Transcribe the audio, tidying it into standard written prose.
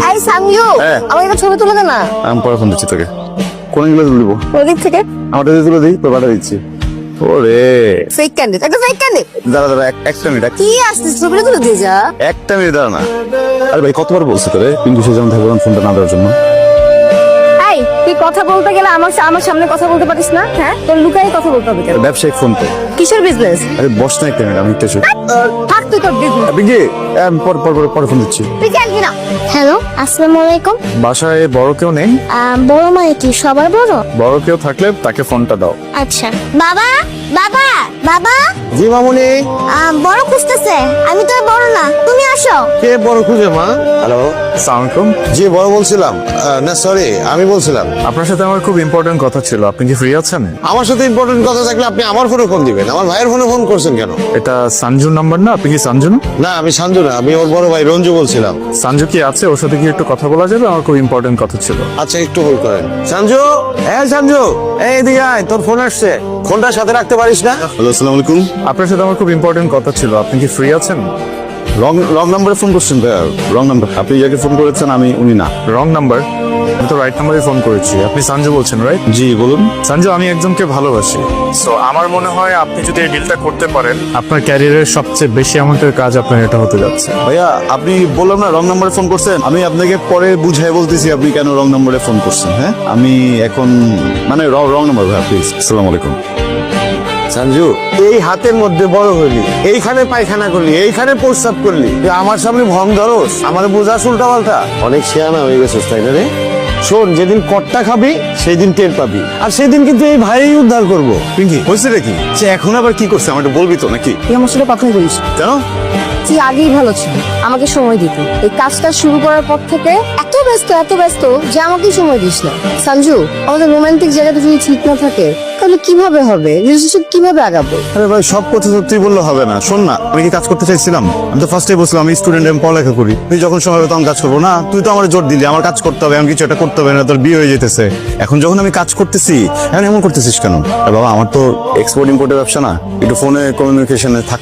এই সামিউ আমাকে একটা ছবি তুলে দে না। আমি পরে ফোন দিচ্ছি তোকে। কোন এগুলো তুলবো? ওদিক থেকে আমারটা দিয়ে তুলে দিই, তোর পাঠা দিচ্ছি। ওরে ফেক ক্যান্ডিড, একটা ফেক ক্যান্ডিড। দাঁড়া দাঁড়া একটা মিনিট, কি আসছিস, ছবিটা তুলে দিয়ে যা। একটা মিনিট দাঁড়া না। আরে ভাই কতবার বলছি তোরে কিন্তু সে যেমন থাকবো ফোনটা না দেওয়ার জন্য। এই তুই কথা বলতে গেলে আমার সামনে কথা বলতে পারিস না? হ্যাঁ, তোর লুকাই কথা বলতে হবে কেন? ব্যবসায়িক ফোন তো। কিসের বিজনেস? আরে বস না একটা মিনিট, আমি একটু এসে থাক তুই তোর বিজনেস। আপনি কি পরে ফোন দিচ্ছি। তুই জানবি না। হ্যালো, আসসালামু আলাইকুম। বাসায় বড় কেউ নেই? বড় মানে কি সবার বড়? বড় কেউ থাকলে তাকে ফোনটা দাও। আচ্ছা। বাবা বাবা বাবা, জি মামুনি। বড় খুঁজতেছে। আমি তো আর বড় না, তুমি আসো। কে বড় খুঁজে মা? হ্যালো, আসসালামু আলাইকুম। জি বড় বলছিলাম। না সরি, আমি বলছিলাম। আপনার সাথে আমার খুব ইম্পর্টেন্ট কথা ছিল, আপনি কি ফ্রি আছেন? আমার সাথে ইম্পর্টেন্ট কথা থাকলে আপনি আমার ফোনে ফোন দিবেন, আমার ভাইয়ের ফোনে ফোন করছেন কেন? এটা সঞ্জুর নাম্বার না? আপনি কি সঞ্জু না? না আমি সাঞ্জু না, আমি ওর বড় ভাই রঞ্জু বলছিলাম। সঞ্জু কি আছে? ওর সাথে কি একটু কথা বলা যাবে? আমার খুব ইম্পর্টেন্ট কথা ছিল। আচ্ছা একটু হোল্ড করেন। সাঞ্জু, হ্যাঁ সাঞ্জু, এই দিকে আয়, তোর ফোন আসছে। ফোনটা সাথে রাখতে পারিস না? হ্যালো, আসসালামু আলাইকুম। আপনার সাথে আমার খুব ইম্পর্টেন্ট কথা ছিল, আপনি কি ফ্রি আছেন? রং নাম্বারে ফোন করছেন ভাইয়া, রং নাম্বার। আপনি যাকে ফোন করেছেন আমি উনি না। Wrong number? আমি তো রাইট নাম্বারে ফোন করেছি। আপনি সঞ্জু বলছেন রাইট? জি বলুন। সঞ্জু, আমি একজনকে ভালোবাসি, সো আমার মনে হয় আপনি যদি এই ডিলটা করতে পারেন আপনার ক্যারিয়ারের সবচেয়ে বেশি অ্যামাউন্টের কাজ আপনার এটা হতে যাচ্ছে। ভাইয়া আপনি বললাম না রং নাম্বারে ফোন করছেন, আমি আপনাকে পরে বুঝাই বলতেছি আপনি কেন রং নাম্বারে ফোন করছেন। হ্যাঁ আমি এখন মানে রং নাম্বার ভাইয়া, প্লিজ। আসসালামু আলাইকুম। সাঞ্জু, এই হাতের মধ্যে বড় হলি, এইখানে পায়খানা করলি, এইখানে প্রস্রাব করলি, তুই আমার সামনে ভং ধরস, আমার বোঝা উল্টা পাল্টা। অনেক শেয়ানা হয়ে গেছিস তাই না রে? শোন, যেদিন কট্টা খাবি সেই দিন টের পাবি, আর সেদিন কিন্তু এই ভাই উদ্ধার করবো। পিঙ্কি হয়েছে নাকি? সে এখন আবার কি করছে আমার একটু বলবি তো নাকি? তুই আমার সাথে কথাই বলিস না। কেন? তুই আগেই ভালো ছিল, আমাকে সময় দিতি। এই কাজটা শুরু করার পর থেকে এত ব্যস্ত যে আমাকেই সময় দিস না। সঞ্জু, আমাদের রোমান্টিক জায়গাটা যদি ঠিক না থাকে তাহলে কিভাবে হবে? রিলেশনশিপ কিভাবে আগাবো? আরে ভাই সব কথা সত্যি বললে হবে না। শোন না, আমি কি কাজ করতে চাইছিলাম? আমি তো ফার্স্টে বলছিলাম আমি স্টুডেন্ট, আমি পড়ালেখা করি। তুই যখন সময় হবে তখন কাজ করবো না? তুই তো আমার জোর দিলি আমার কাজ করতে হবে, আমি কিছু একটা করতে হবে, না তোর বিয়ে হয়ে যেতেছে। এখন যখন আমি কাজ করতেছি এখন এমন করতেছিস কেন? আরে বাবা আমার তো এক্সপোর্ট ইম্পোর্টের ব্যবসা না, একটু ফোনে কমিউনিকেশনে থাক।